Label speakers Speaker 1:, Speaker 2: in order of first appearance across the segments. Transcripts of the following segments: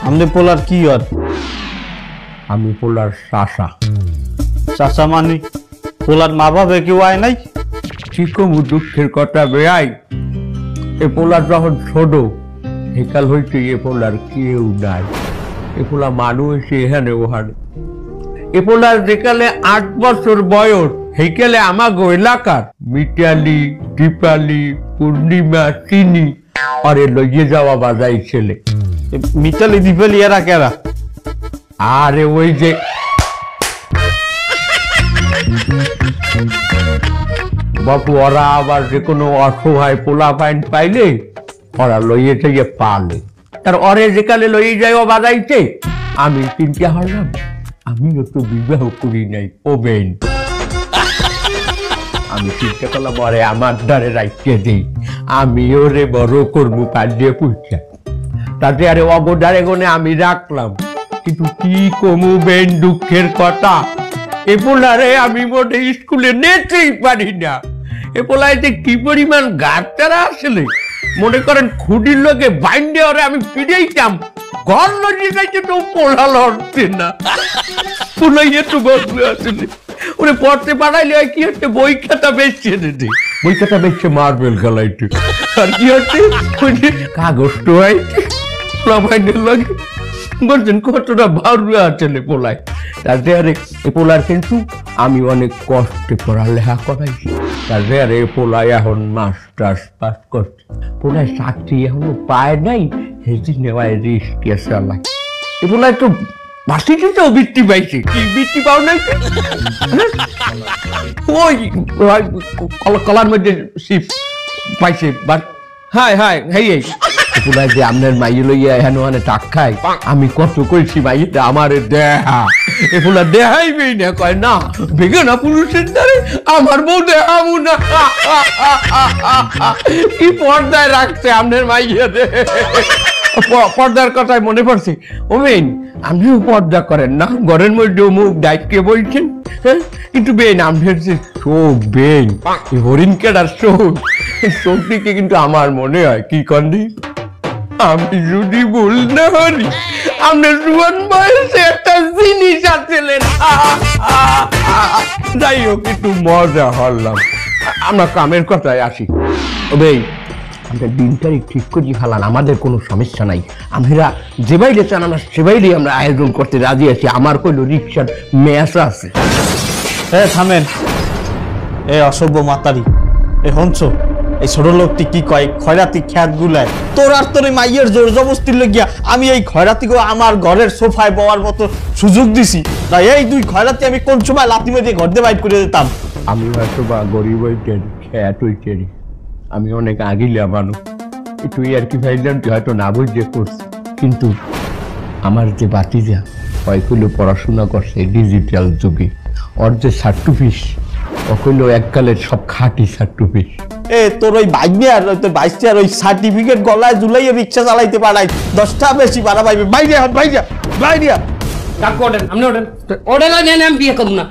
Speaker 1: আমনে পোলার কি হয়?
Speaker 2: আমি পোলার চাচা।
Speaker 1: চাচা মানে পোলার মা বাবা কেউ আয় নাই?
Speaker 2: কি কম দুঃখের কথা বেয়াই, এ পোলার যখন ছোট সেকাল হইতে এ পোলার কেউ নাই। এ পোলা মানুষ এখানে ওখানে। এ পোলার যেকালে 8 বছর বয়স সেইকালে আমাগো এলাকার মিতালি, দীপালি, পূর্ণিমা, চিনি আরে লইয়ে যাওয়া বাজাই ছেলে।
Speaker 1: মিতালি দীপালি এরা কেরা?
Speaker 2: আরে ওই যে বাপু ওরা আবার যে কোনো অসহায় পোলা পাইন পাইলে ওরা লইয়ে থেকে পালে। তার অরে যেকালে লইয়ে যায় ও বাজাইতে আমি চিন্তা হলাম আমিও তো বিবাহ করি নাই ও বেন। আমি চিন্তা করলাম অরে আমার দ্বারে রাখতে দিই, আমি ওরে বড় করবো কাঁদিয়ে পুষা। তাতে আরে অবদারে গনে আমি রাখলাম। কিন্তু কি কমু বেন দুঃখের কথা, এ পোলারে আমি মোটে স্কুলে নিতেই পারি না। এ পোলাইতে কি পরিমাণ গাছটারা আসলে মনে করেন খুঁটির লোকে বাইন্ডে ওরে আমি ফিরেইতাম, ঘর লড়িয়ে যাইতে তো পোলা লড়ছে না। পোলাইয়ে তো বসলে আসলে ওরে পড়তে পাঠাইলে কি হচ্ছে বই খাতা বেচছে দিতে, বই খাতা বেচছে মার্বেল খেলাইতে, আর কি হচ্ছে কাগজ টোয়াইতে পোলা বাইন্ডের লাগে বলছেন কতটা ভালো আছে পোলায়। তাতে আরে এ পোলার কিন্তু আমি অনেক কষ্টে পড়ালেখা করাইছি। তাতে আরে পোলায় এখন মাস্টার্স পাস করছে। পোলায় চাকরি এখনো পায় নাই, হেজি নেওয়ায় রিস্ক চালায়। এ পোলায় তো ভার্সিটিতেও বৃত্তি পাইছে। কি বৃত্তি পাও নাই? ওই কলার মধ্যে শিপ পাইছে। হাই হাই হেই এই পোলায় যে আপনার মাইয়ে লইয়া এখানে ওখানে টাক খায়, আমি কত কইছি মাইয়েটা আমারে দেহা, এ পোলা দেহাইবেই না, কয় না বেগানা পুরুষের দ্বারে আমার বউ দেহাবো না। কি পর্দায় রাখছে আপনার মাইয়ে রে। পর্দার কথায় মনে পড়ছে, ও বেন আপনিও পর্দা করেন না, ঘরের মধ্যে মুখ ডাইকে বলছেন। হ্যাঁ কিন্তু বেন আপনার যে চোখ বেন হরিণ কেডার চোখ, এই চোখ দিকে কিন্তু আমার মনে হয় কি কন্দি আমি যদি ভুল না করি আপনার জুয়ান বয়সে একটা জিনিস আছিলেন। যাই হোক একটু মজা হলাম, আমরা কামের কথায় আসি। ও ভাই আমরা দিন তারিখ ঠিক করি ফেলান, আমাদের কোনো সমস্যা নাই। আমরা যে বাইরে চান আমরা সে বাইরে আমরা আয়োজন করতে রাজি আছি। আমার কোনো রিক্সার ম্যাচ আছে।
Speaker 1: হ্যাঁ থামেন, এ অসভ্য মাতারি, এ হনছো এই ছোট লোকটি কি কয় খয়রাতি খ্যাত গুলায় তোর আর তোর মাইয়ের জোর জবস্তির লগিয়া আমি এই খয়রাতিকে আমার ঘরের সোফায় বওয়ার মতো সুযোগ দিছি। না এই দুই খয়রাতি আমি কোন সময় লাথি মেরে ঘর দিয়ে বাইর করে দিতাম।
Speaker 2: আমি হয়তো বা গরিব হইতে খ্যাত হইতে, আমি অনেক আগিলা মানুষ, একটু আর কি ভাইলাম হয়তো না বুঝে করছি। কিন্তু আমার যে বাতিজা কয়গুলো পড়াশোনা করছে ডিজিটাল যুগে, ওর যে সার্টিফিস ওগুলো এককালের সব খাঁটি সার্টিফিস।
Speaker 1: এ তোর ওই বাইবিয়ার তোর বাইশটার ওই সার্টিফিকেট গলায় ঝুলাইয়ে রিক্সা চালাইতে পারাই 10টা বেশি ভাড়া পাইবে। বাইরে হন বাইরে বাইরে
Speaker 3: কাকু ওঠেন, আপনি ওঠেন ওঠেন, আমি বিয়ে করব না।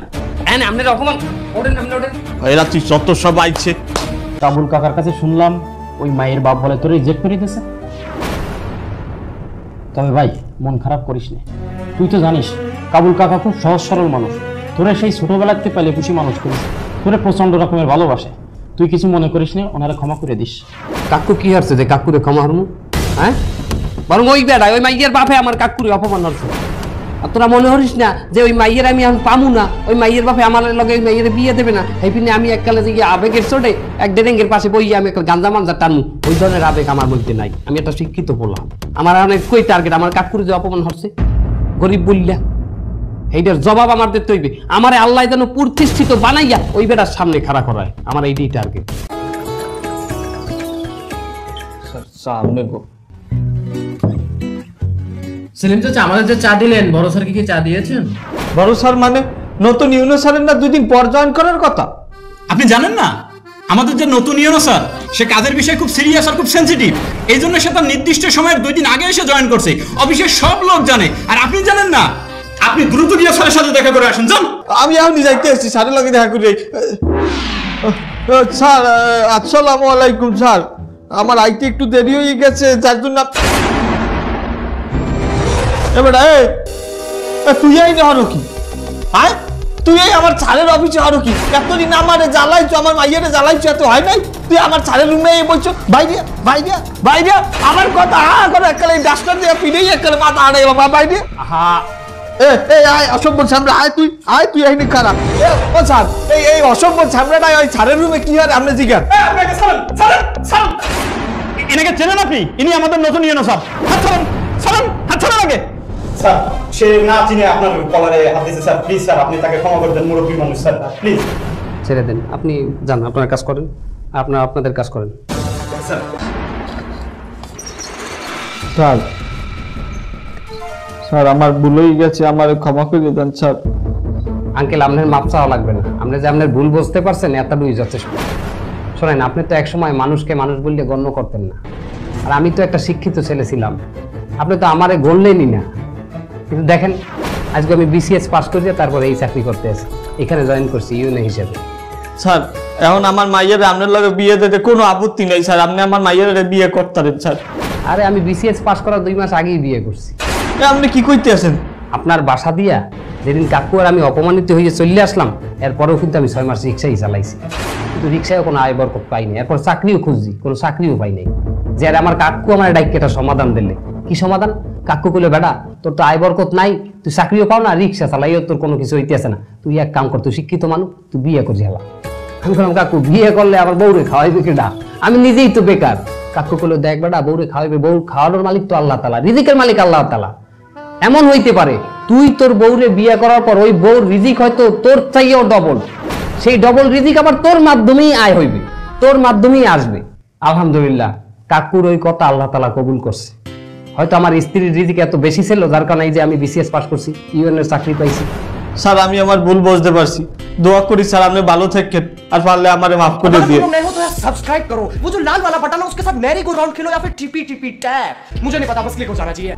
Speaker 3: হ্যাঁ আপনি রকমান ওঠেন, আপনি ওঠেন।
Speaker 1: এরা তুই যত সব আইছে।
Speaker 3: কাবুল কাকার কাছে শুনলাম ওই মায়ের বাপ বলে তোর রিজেক্ট করে দিয়েছে। তবে ভাই মন খারাপ করিস না, তুই তো জানিস কাবুল কাকা খুব সহজ সরল মানুষ। তোরা সেই ছোটবেলাতে পেলে খুশি মানুষ করিস, তোরা প্রচন্ড রকমের ভালোবাসে। তুই কিছু মনে করিস না, ওনারা ক্ষমা করে দিস। কাকু কি হারছে যে কাকুরে ক্ষমা হারমু? হ্যাঁ বরং ওই বেড়া ওই মাইয়ের বাপে আমার কাকুরে অপমান হারছে। আর তোরা মনে করিস না যে ওই মাইয়ের আমি এখন পামু না, ওই মাইয়ের বাপে আমার লগে ওই মাইয়ের বিয়ে দেবে না। এই পিনে আমি এককালে যে আবেগের চোটে এক ডেরেঙ্গের পাশে বই আমি একটা গাঞ্জা মাঞ্জা টানমু, ওই ধরনের আবেগ আমার মধ্যে নাই। আমি একটা শিক্ষিত বললাম, আমার অনেক কই টার্গেট আমার কাকুরে যে অপমান হচ্ছে গরিব বললা, এইটার জবাব আমার দিতে হইবে। আমার আল্লাহ যেন প্রতিষ্ঠিত বানাইয়া ওই বেটার সামনে খাড়া করায়, আমার এইটাই টার্গেট।
Speaker 1: সামনে
Speaker 3: সেলিম চাচা আমাদের যে চা দিলেন, বড় স্যার কি চা দিয়েছেন?
Speaker 1: বড় স্যার মানে নতুন ইউনো স্যারের না 2 দিন পর জয়েন করার কথা।
Speaker 4: আপনি জানেন না আমাদের যে নতুন ইউনো স্যার সে কাজের বিষয়ে খুব সিরিয়াস আর খুব সেন্সিটিভ, এই জন্য সে তার নির্দিষ্ট সময়ের 2 দিন আগে এসে জয়েন করছে। অফিসের সব লোক জানে, আর আপনি জানেন না। আপনি দ্রুত গিয়ে স্যারের সাথে দেখা করে আসেন। যান।
Speaker 1: আমি এখনই যাইতে এসেছি, স্যারের লগে দেখা করি। স্যার আসসালামু আলাইকুম। স্যার আমার আইতে একটু দেরি হয়ে গেছে, যার জন্য এবার তুই এই না হলো কি? হ্যাঁ, তুই এই আমার ছাড়ের অফিসে হলো কি? এতদিন আমারে জ্বালাইছো, আমার মাইয়ারে জ্বালাইছো, এত হয় নাই? তুই আমার ছাড়ের রুমে বলছো বাইরে বাইরে বাইরে, আমার কথা করে একালে ডাস্টার দিয়ে পিড়েই একালে মাথা আড়াই বাবা বাইরে। হ্যাঁ আয় অসভ্য ছামড়া, আয় তুই এই খারাপ। ও স্যার, এই অসভ্য ছামড়াটা ওই ছাড়ের রুমে কি হয় আপনি জিজ্ঞাসা?
Speaker 4: আপনাকে সালাম সালাম সালাম। এনাকে চেনেন আপনি? ইনি আমাদের নতুন ইউনো স্যার। হাত ছাড়ুন, ছাড়ুন, হাত ছাড়ুন আগে। স্যার, সে না চিনে আপনার কলারে হাত দিয়েছে স্যার। প্লিজ স্যার, আপনি তাকে ক্ষমা করে দেন, মুরব্বী মানুষ স্যার, প্লিজ।
Speaker 3: ছেড়ে দেন, আপনি যান, আপনার কাজ করেন, আপনাদের কাজ করেন।
Speaker 4: স্যার
Speaker 1: স্যার আমার ভুল হয়ে গেছে, আমার ক্ষমা করে দেন স্যার।
Speaker 3: আঙ্কেল, আপনার মাপ চাওয়া লাগবে না, আপনি যে আপনার ভুল বুঝতে পারছেন এতটুকুই যথেষ্ট। শোনেন, আপনি তো একসময় মানুষকে মানুষ বললে গণ্য করতেন না, আর আমি তো একটা শিক্ষিত ছেলে ছিলাম, আপনি তো আমারে গড়লেনই না। কিন্তু দেখেন, আজকে আমি বিসিএস পাস করেছি, তারপরে এই চাকরি করতে আছি, এখানে জয়েন করছি ইউনে হিসেবে।
Speaker 1: স্যার এখন আমার মাইয়ারে আপনার লগে বিয়ে দিতে কোনো আপত্তি নেই স্যার, আপনি আমার মাইয়ারে বিয়ে করতেন স্যার।
Speaker 3: আরে আমি বিসিএস পাস করার 2 মাস আগেই বিয়ে করছি।
Speaker 1: আপনি কি কইতে আছেন?
Speaker 3: আপনার বাসা দিয়া যেদিন কাকু আর আমি অপমানিত হয়ে চলে আসলাম, এরপরেও কিন্তু আমি 6 মাস রিক্সাই চালাইছি, কিন্তু রিক্সায় কোনো আয় বরকত পাইনি। এরপর চাকরিও খুঁজছি, কোনো চাকরিও পাই নাই। যে আর আমার কাকু আমার ডাইকে একটা সমাধান দিলে। কি সমাধান? কাকু কইলো, বেটা তোর তো আয় বরকত নাই, তুই চাকরিও পাও না, রিক্সা চালাইও তোর কোনো কিছু হইতেছে না, তুই এক কাম কর, তুই শিক্ষিত মানুষ, তুই বিয়ে করছি। হেলা আমি বললাম, কাকু বিয়ে করলে আবার বউরে খাওয়াইবে কিনা? আমি নিজেই তো বেকার। কাকু কইলো, দেখ বেটা, বউরে খাওয়াইবে, বউ খাওয়ানোর মালিক তো আল্লাহ তাআলা, রিজিকের মালিক আল্লাহ তাআলা। এমন হইতে পারে তুই তোর বউরে বিয়ে করার পর ওই বউর রিজিক হয়তো তোর চাইও ডবল, সেই ডবল রিজিক আবার তোর মাধ্যমেই আয় হইবে, তোর মাধ্যমেই আসবে। আলহামদুলিল্লাহ, কাকুর ওই কথা আল্লাহ তাআলা কবুল করছে। হয়তো আমার স্ত্রীর রিজিক এত বেশি ছিল, যার কারণে এই যে আমি বিসিএস পাস করছি, ইউএনের চাকরি পাইছি।
Speaker 1: স্যার আমি আমার ভুল বুঝতে পারছি, দোয়া করি স্যার আপনি ভালো থাকেন, আর পারলে আমারে মাফ করে দিয়ে।
Speaker 5: नए हो तो यार सब्सक्राइब करो, वो जो लाल वाला बटन है उसके साथ मैरी गो राउंड खेलो या फिर टीपी टीपी टैप, मुझे नहीं पता, बस क्लिक हो जाना चाहिए।